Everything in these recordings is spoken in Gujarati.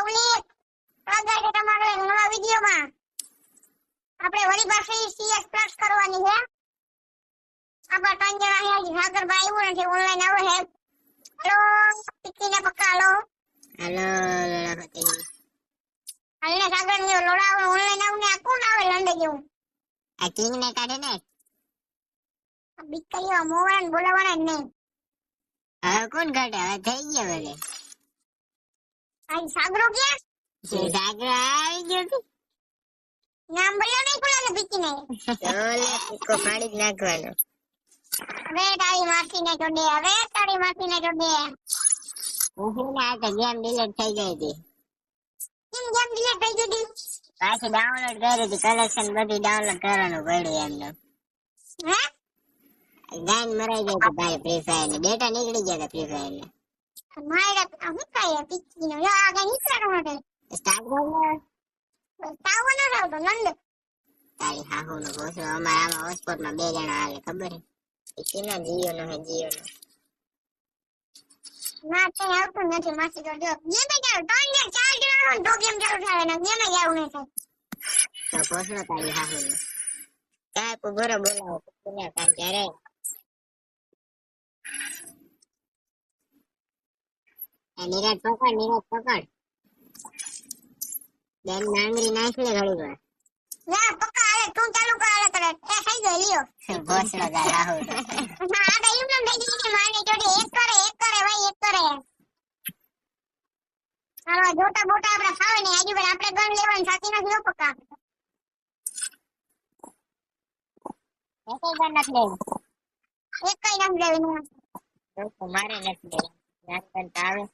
પબ્લિક સ્વાગત છે તમારું એક નવા વિડિયોમાં. આપણે વળી પાછી CS પ્લસ કરવાની છે. આપણા ત્રણ જણા અહીંયા સાગરભાઈ આવ્યો નથી, ઓનલાઈન આવે છે. હેલો પિક્કીને પક્કા હેલો લોડાપતિ હાલને સાગર ને લોડાવ ઓનલાઈન આવને આ કોણ આવે લંડે જેવું આ કિંગ ને કાઢે ને આ બિકરીઓ મોવાન બોલાવાના જ નહીં. હવે કોણ કાઢે? હવે થઈ ગયો બધે. આ સાગરો ક્યાં સાગર આવી ગયો કે નામ બોલ્યો નહીં ખુલાને પિક્કીને ઓલે કો ફાડી જ નાખવાનો. હવે તારી માસીને જોડે હવે તારી માસીને જોડે હું ને આ ગેમ ડિલીટ થઈ ગઈ હતી. કેમ ગેમ ડિલીટ થઈ ગઈ હતી? પાછી ડાઉનલોડ કરી હતી, કલેક્શન બધી ડાઉનલોડ કરવાનું પડ્યું એમને. હે ગાન મરાઈ ગઈ હતી ભાઈ ફ્રી ફાયર ને ડેટા નીકળી ગયા હતા ફ્રી ફાયર ને. મારે હું કાય પિક્કીનો યા આગળ નીકળવાનો નથી સ્ટાર્ટ કરો તાવો ન આવતો લંડ તારી હાહુ નો બોસો. અમારા હોસ્પોટ માં 2 જણા આવે ખબર હે કિના જીઓ નો હે જીઓ નો ના તે આવતું નથી માસી તો જો ગેમ ચાલુ 3 4 જણાનો તો ગેમ ચાલુ થાય ને ગેમ જ આવું નહીં થાય તો બોસો તારી હાહુ નો કાય પૂરો બોલાવો કિના કા ક્યારે નીરજ પકડ બેન નાંગરી નાખ લે ઘડી વાર ના પક્કા હાલે તું ચાલુ કર હાલે કરે એ થઈ ગયો લ્યો બોસડો જા રાહુ ના આ ગયું ને થઈ ગઈ માને જોડે એક કરે ભાઈ એક કરે હાલો જોટા બોટા આપણે ખાવે ને આજુ પર આપણે ગણ લેવાની સાચી નથી નો પક્કા એકે ગણ નાખ લે એક કઈ નામ લેવાનું તો મારે નથી લે નાખ કર આવે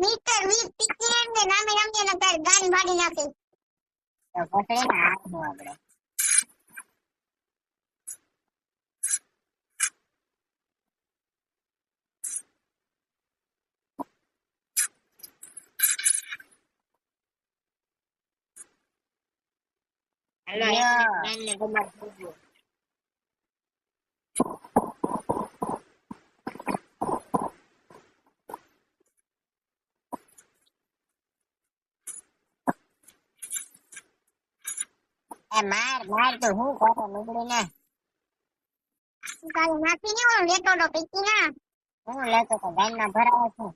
મીટર 20 પિક્ચર ને નામે નામે ને તાર ગાન ભાડી નાખે તો પકડે ને હાથ નો આપણે હેલો ને તમાર પૂછો માર તો હું કોતો નીકળી ને કાલે નાખી ને ઓલો લેતો તો પિક્કી ના હું લેતો તો ગાન માં ભરાવો છું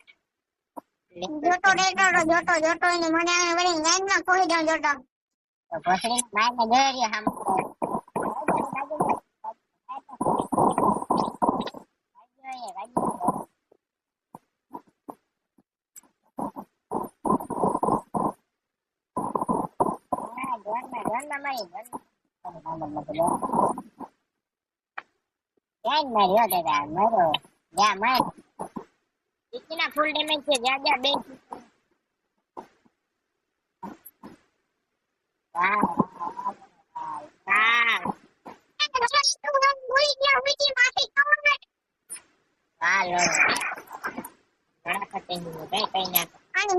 જોતો જોતો એને મને આવે વળી ગાન માં કોઈ દઉં જોતો તો ભસડી માર ને ગેરી હમ ફૂલ ડેમેજ છે જા જા બે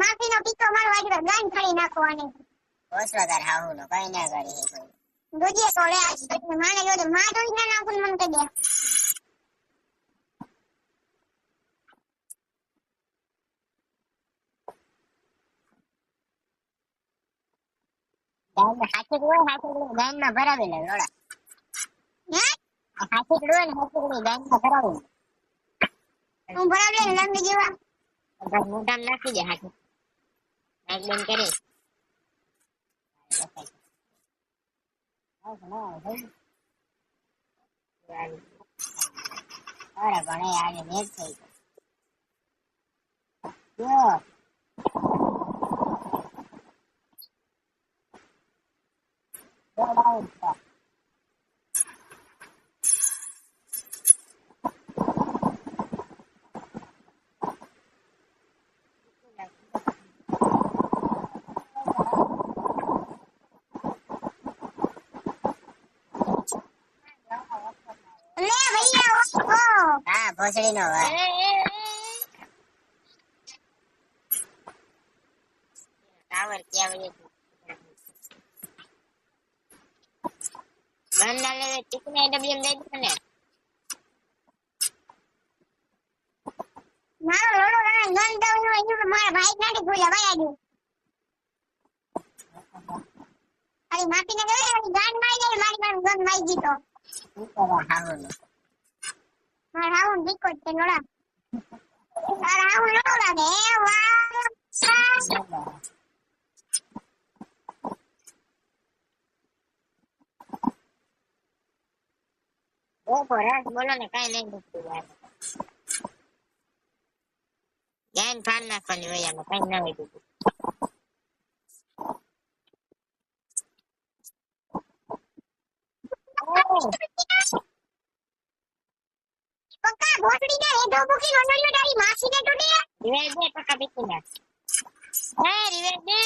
માફી નો પીતો મારો વાજરો ગાન ખાલી નાખવાની હાહુ નો કઈ ના કરી દોજે તો લે માને જોડે માં તો ના નાખું મને કહી દે ગાન માં ભરાવેલા લોડા હે હાથી ગાન માં ભરાવેલા હું ભરાવે લંબી જેવા મોઢામાં નાખી દે હાથી નાક બંધ કરી અરે ભણે આજે મેચ થઈ ગયો ભોસડી નો ટાવર ક્યાં બંધ લે ટીકને ડબલ્યુ દે ને મારો લોડો ગન દઉં મારા ભાઈ નાડી ભૂલ્યા ભાઈ આજુ ખાલી માફીને ગયો એની ગાંડ મારી જાય મારી પાસે ગન મારી દીધો શું કરવા હાવનું મારા આવું દીકો છે નોડા તારા આવું ન લાગે એ વાહ બોલો ને કઈ નહીં દુખતું યાર જ્ઞાન ફાન નાખવાની હોય આમાં કઈ ના હોય દુખતું પક્કા ભોસડી ને હેડો મૂકી નોનલિયો તારી માસીને તો દે રિવેજ દે પક્કા બીકી ના હે રિવેજ દે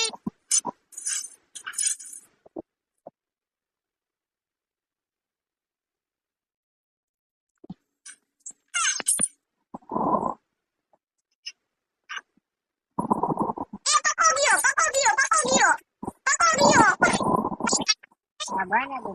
આ બને તો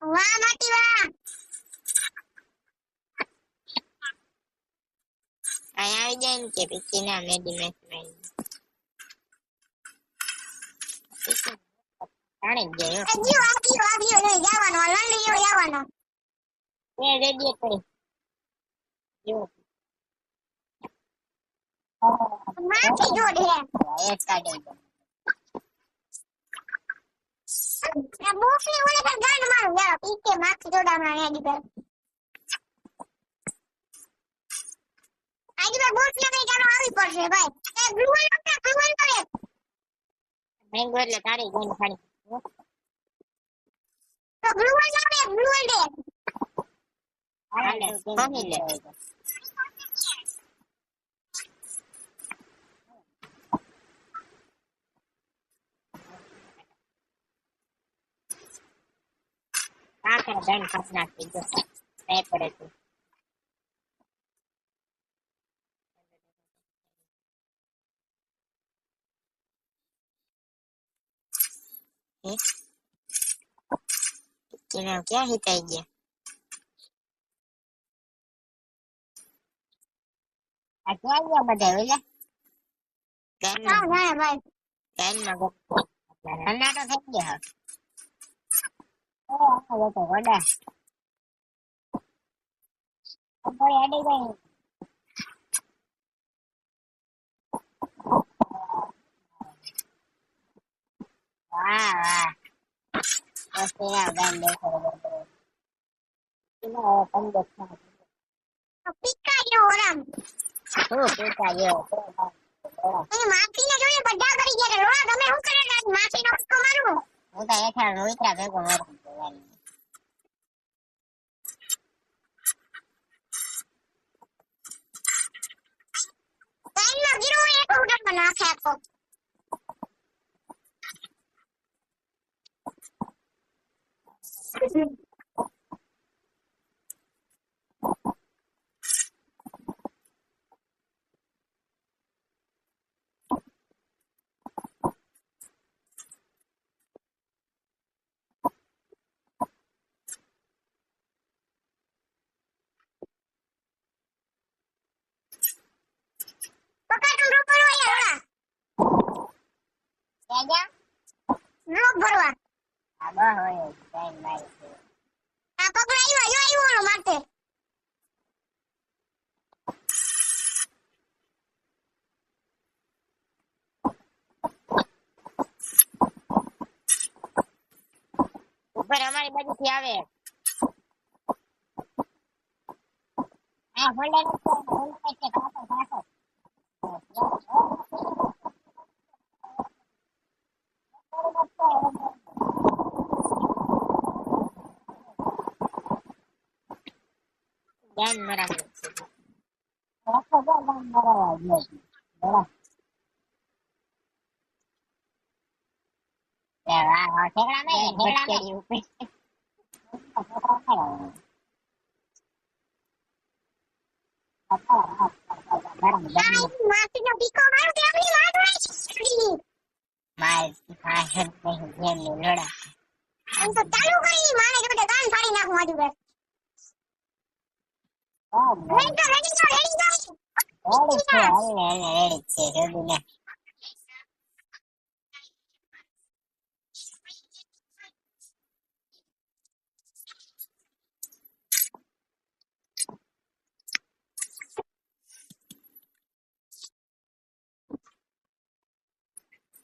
વાહ માટી વાહ આવી જાય ને કે પીકી ના મેડી મેચ માં જાણી જ જાય જીવ આવ્યો નહીં જવાનો લંડીયો જવાનો એ રેડી કરી જો માટી જોડ હે એક કાઢી દો આ બોફને ઓલે પર ગાંડ મારું યાર પીકે માટી જોડામણા ને દી પર આજી પર બોફને કઈ ચાલો આવી પડશે ભાઈ એ ગ્લુઅલ કરે મેંગો એટલે તારી ગન ખાડી તો ગ્લુઅલ દે હાલે કોની લે આખરે ગન ખાસ નાખી દો એ પડે તો क्या हिताई गया क्या हुआ બધા ઓલા હા ના ભાઈ કેન માં ઠંડા તો થઈ ગયા હવે તો વડા કોઈ આડી ગઈ વાહ વાહ બસ તેરા ગાન દેખો ઇનો પંદર પીકા જો ઓરામ હું પીકા ગયો એ માફીને જોડે બધા કરી ગયા રોડા તમે શું કરે આજ માફીનો ઉસકો મારું હું તો એઠા રોઈત્રા ભેગો મારું ટાઈમમાં ગીરો એક ઉડરમાં નાખે આપો પકા તું રોક ભરવા યાર क्या રોક ભરવા આ બા હોય ટાઈમ લાગે આ પકડા આવ્યો મારતે ઉપર અમારી બાજુથી આવે આ હોલ્ડર છે પાછો ધ્યાન મરાવે રાખો ધ્યાન મરાવે બડા ઠેકડા નહીં ઠેકડા નહીં ઉપર આ માસીનો પીકો મારો કે આપણી લાડ વાળી માર પાછળ જેમ લોડા એમ તો ચાલુ કરી માને કે બધા કાન ફાડી નાખું આજુ બસ રેડી તો રેડી છે હાલ રેડી છે જોડું ને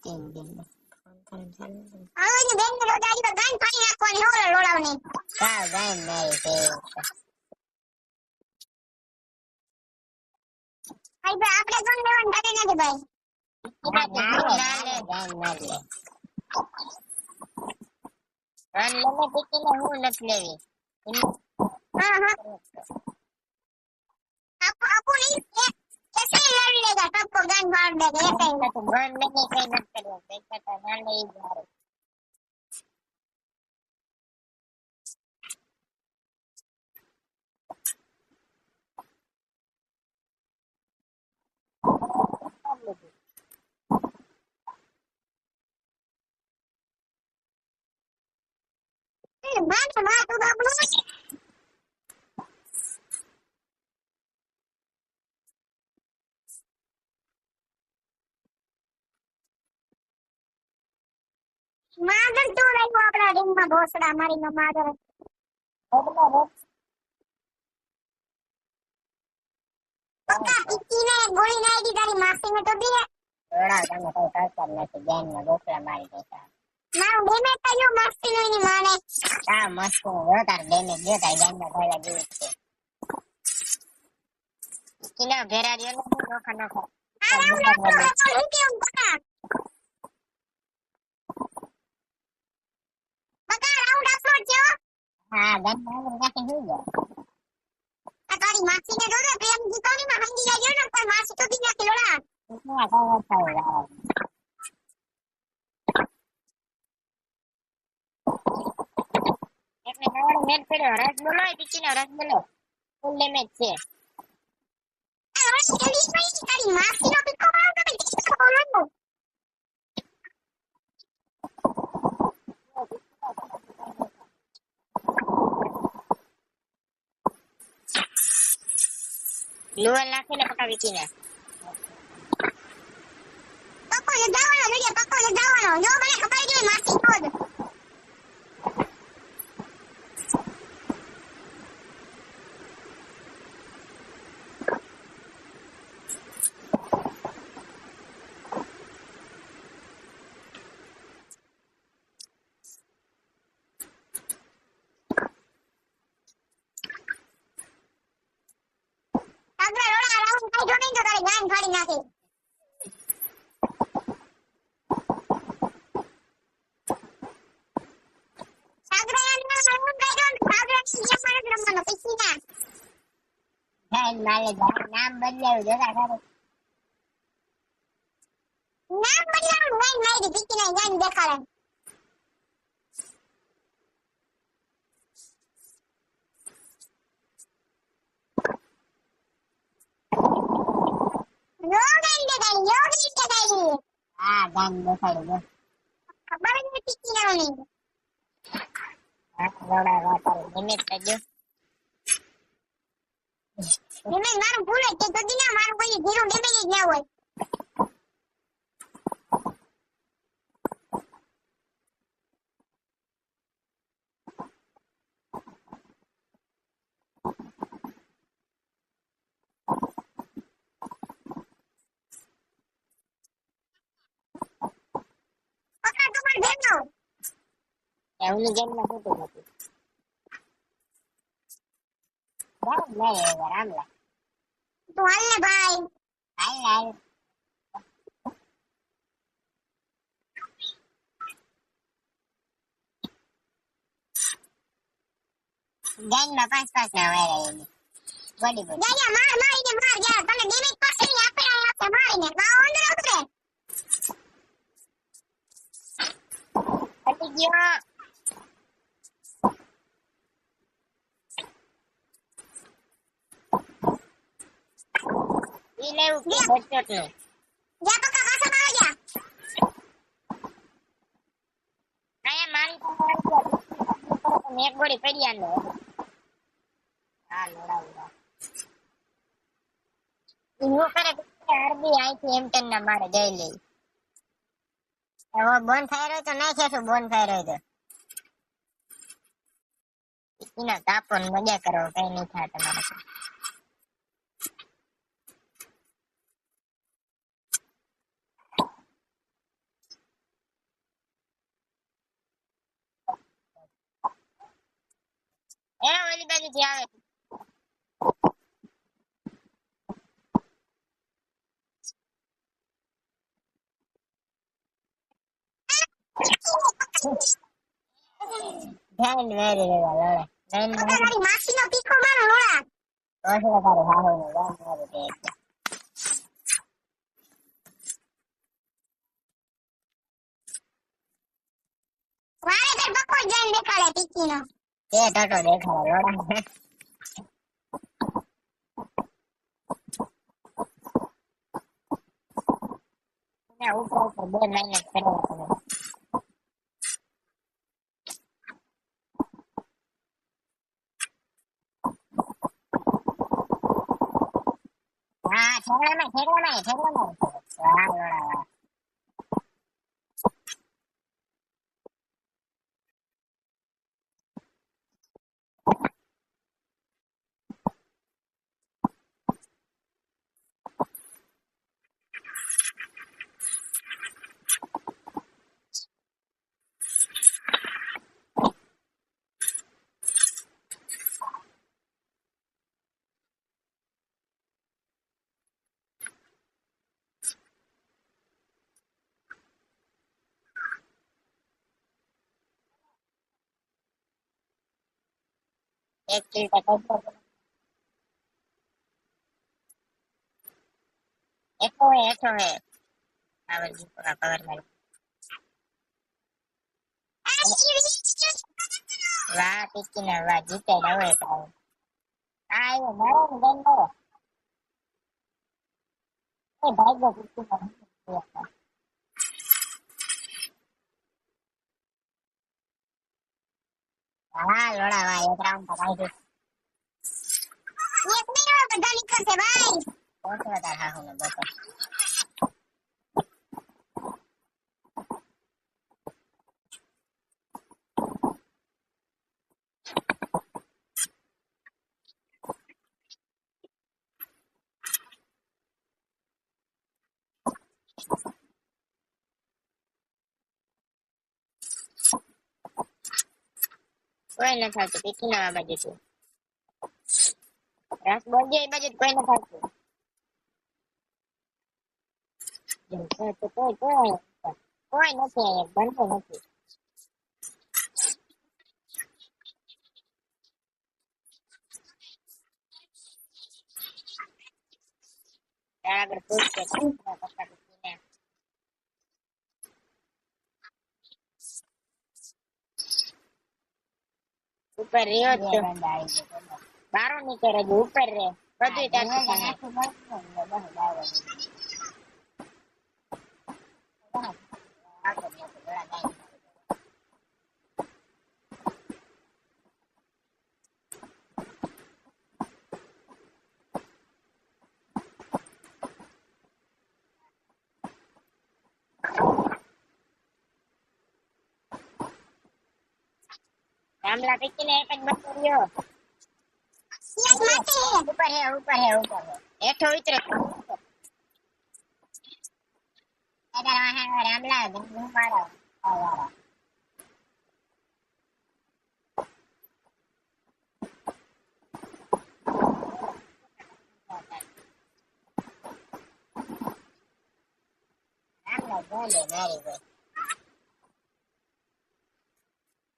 હવે ને બેન ને રોડાડી પર કાન ફાડી નાખવાની હોળ લોડાવની કા ગાય નહીં છે ભાઈ ભાઈ આપણે કોણ લેવાનું દાદે નથી ભાઈ ના લે ગાય ના લે રન લેને ટીકીને હું નથી લેવી હા હા આપો નહીં कैसे लड़ लेगा सबको गन मार देगा ऐसे ही તો ગન લેને કઈ નથી કર્યું પૈસા તો ના લઈ જાય मार तू बाबू मागर तो नहीं अपना रिंग में भोसड़ा मारी में मागर पक्का पिक्की ने गोली नहीं दी तारी मासी में तो भी है થોડા તમે કઈ કરતા નથી ગેમમાં ગોખલા મારી દેતા मारो डैमेज કર્યો માસી નો ની માને તા મસ્ત વધાર ડેમેજ દેતા ગેમમાં પહેલા જેવું છે કિના ઘેરા રહ્યો ને નોખા નોખા અરે હું કેમ બકા બકા રાઉન્ડ અપલોડ થયો હા ગેમમાં નાખી હોઈ ગયો આ તારી માસી ને જોડે પ્રેમ જીતોની માં હંગી ગયો ને કોઈ માસી તો બી નાખી લોડા કેટલા કવર થાય એટલે નવાનો મેચ પડ્યો રસ બોલો ટીચીનો રસ બોલો ફૂલ ડેમેજ છે આ જલ્દી પડી તારી માસી નો પીકો મારો તો ટીકો બોલો લોલ નાખીને પકાવી કીને પક્કો જે જવાનો જોઈએ પક્કો જે જવાનો જો મને ખબર છે માસી ખોદ આગળ રોડા રાઉન્ડ કાઢ્યો નહીં તો તારી ગાન ફાડી નાખી ગાય માલે જાય નામ બદલાવ્યું જરા ખરું નામ બદલાવું નહીં મારી પીકી ને ગાન દેખાડે યોગન દેખાડી હા ગામ દેખાડ્યું જો ખબર જ નથી પીકી ના નહીં રોડા રોડા ડેમેજ કરજો ડેમેજ મારું ભૂલ જ તે તો ના મારું કોઈ ઝીરો ડેમેજ જ ના હોય પકડ તો પણ ભેગો એવની ગેમમાં ખોટું નથી રામ લે રામલા તું હાલ ને ભાઈ હાલ હાલ ગેમમાં પાંચ પાંચ ના વાયરા બોડી બોડી જાયા માર મારીને માર યાર તને ડેમેજ પાસે ની આપે મારીને ગાવ અંદર ઉતરે પટી ગયો એવું કે બચોટ નું જા પક્કા પાછા મારો જા. આયા મારી પાસે એક ગોળી પડ્યા નો હા લોડાવડા હું કરે આરબી આઈથી એમ10 ના મારે જઈ લઈ હવે બોન ફાયર હોય તો નાખે છું બોન ફાયર હોય તો એના તાપો મજા કરો કઈ નહીં થાય તમારે એ ઓલી બાજુથી આવે ધ્યાન વેરી રેવા લડે પક્કા તારી માસીનો પીકો મારો લોડા. ઓછો તારે હાહો ને ગામ મારે દે વારે તાર બકો જઈને દેખાડે પીકીનો. કે ટટો દેખાડે લોડા ના ઉપર ઉપર બે માઇનસ કરવા તમે હા ઠેકડામાં વાહ લોડા વાહ એક કિલ તો કરતો એકો હે આવે પૂરા કવર મારી વાહ ટીકી વાહ જીતે હવે કાવ આ એ મારો ને બેન મારો એ ભાઈ ગો ટીકી હા લોડા વાહ એક રાઉન્ડ તો કાઢી એક મિનિટ બધા નીકળશે ભાઈ. પહોંચવા તાર હાહુ ને બતો કોઈ ન થતું ટીકી ના બાજુ છે રસ બોલજે એ બાજુ કોઈ ન થતું કોઈ નથી એક બનતો નથી આગળ પૂછશે પપ્પા ટીકીને ઉપર રહ્યો જ બારો નીચે રહેજો ઉપર રે બધું રામલા ટીકીને એક જ બચો રહ્યો યસ માથે ઉપર હે હેઠો ઉતરે રામલા હું મારો રામલા બોલે મારી ભાઈ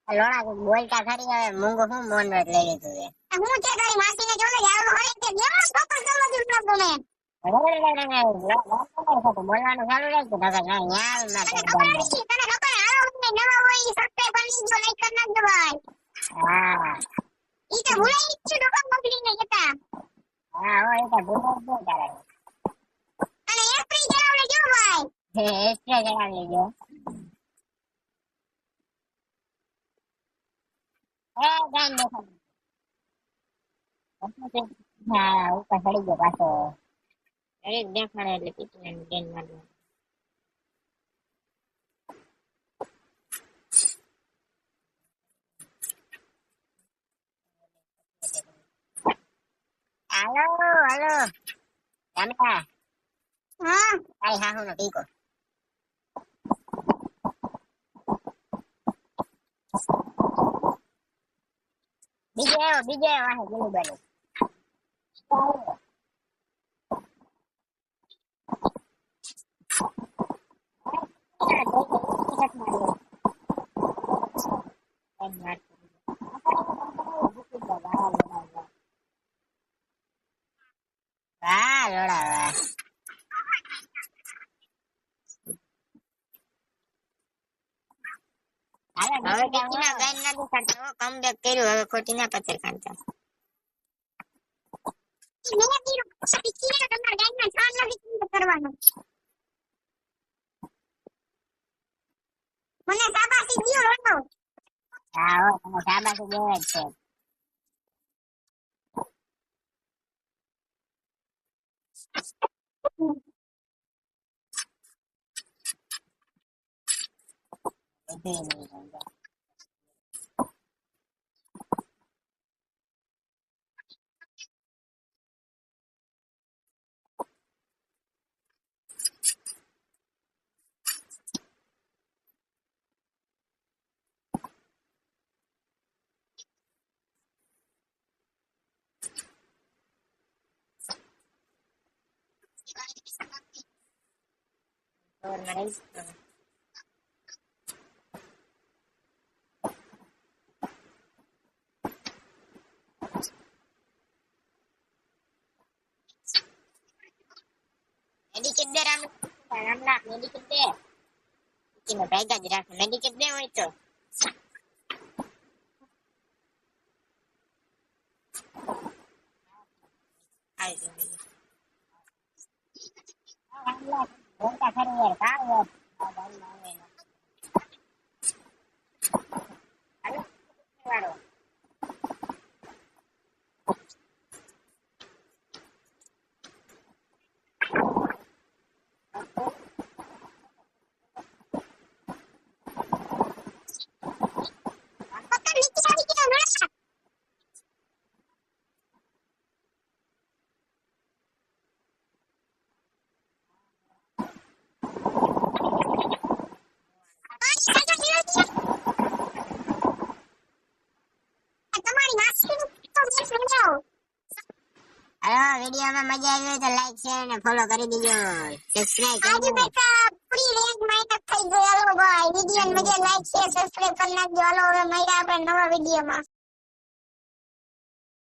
લોડા બોલતા ખરી હવે મૂંગો હું મોન લઈ લીધું છે હું છે તારી માસીને જોલે જાવ હોય કે દેવો પપ્પા સમજુ ન ગમે. બોલવાનું ચાલુ રાખજો નકર ના ન્યા માં તને ખબર હાલો મને નવા હોય સબસ્ક્રાઇબ કરી દીજો લાઈક કરી નાખજો ભાઈ. હા ઈ તો ભૂલાઈ જ છે ડોકા બગડીને જતા. હા હોય તો ભૂલો જ તારે એસ્ટ્રી જણાવ લેજો ભાઈ. એક્સ્ટ્રા જણાવી લેજો. ગાઈન દેખાડો. હા ઉપર ચડી ગયો પાછો. અરે દેખાડે એટલે પીટીને ગેન મારવું. હાલો હાલો ગામડા હા તારી હાહુનો ટીકો. બીજો આવ્યો વાહે ગેલું બાજુ. વાહ લોડા વાહ. હવે ડીકીના ગાઈન ના દેખાડતા. કમબેક કર્યું હવે ખોટી ના પથ્થર ખાંડતા. મેં કીધું પીટીને તમારા ગાઈડમાં છાન નથી કરવાનો. મને શાબાશી દ્યો રોટો. હા હો તમે શાબાશી દેવા જ છે. બધું નહીં સમજાય. ઓરમાં રહીશ તો. મેડિકેટ દે રામલા મેડિકેટ દે. ડીકીનો ભાગ્યા જ રાખે. મેડિકેટ દે હોય તો. આવી જઈએ. રામલા બોલતા ખરી યાર કાં યાર. હાલો વાળો. પકડ નીચે આવી ગયો રોટો. તમારી માસીનું તો મેં સમજાવો. હાલો વિડીયોમાં મજા આવી હોય તો લાઈક શેર અને ફોલો કરી દેજો. સબસ્ક્રાઇબ કરી આજુ દેજો. બેટા પૂરી રેન્જ માઇનસ થઈ ગઈ. હાલો ભાઈ વિડીયો મજા લાઈક શેર સબસ્ક્રાઇબ કરી નાખજો. હાલો હવે મળ્યા આપણે નવા વિડીયોમાં.